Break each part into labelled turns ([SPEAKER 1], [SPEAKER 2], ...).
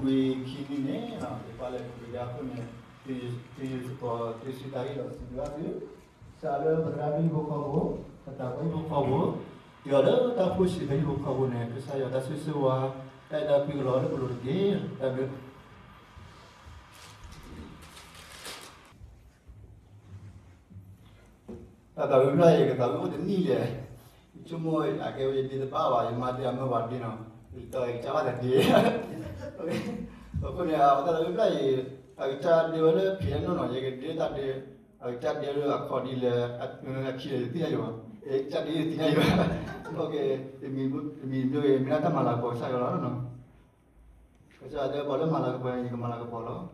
[SPEAKER 1] we keep in it, Nepal we have to study Salah berani bukawo, tetapi bukawo, tiada tak push dari bukawo ni, saya dah sesuatu, ada pikiran perlu lagi, tapi tapi bila kita tahu itu ni je, cuma agak jadi terbawa, yang mati amat wadi no, itu cara tadi. Aku ni awak bila cara dia ada pian no, jadi dia tadi. Cara dia aku di le, akhir dia juga. Cara dia juga. Okay, mi nata malah kau saya orang no. Kalau ada bola malah kau ini malah kau bola.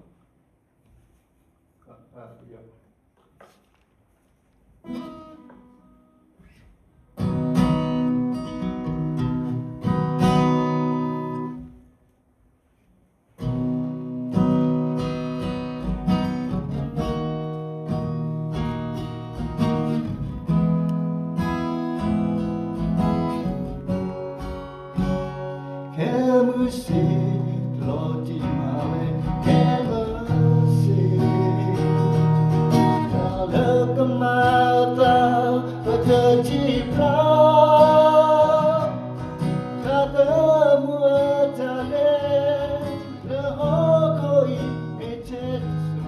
[SPEAKER 1] Kemusi loti mawe kemusi kalau kemata berkecipra katamu atale lehokoi etesu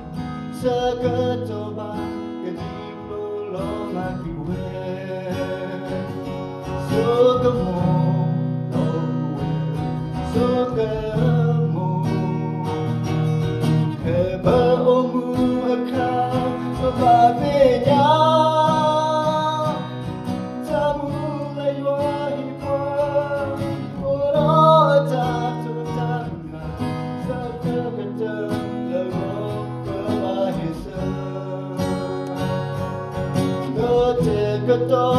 [SPEAKER 1] seketoba kediblo lomakiwe sugemo Sokamu, kebaomu akan sebabnya tamu layuahipa orang tak tertanda serta-kata lewat kebahisan. Kata-kata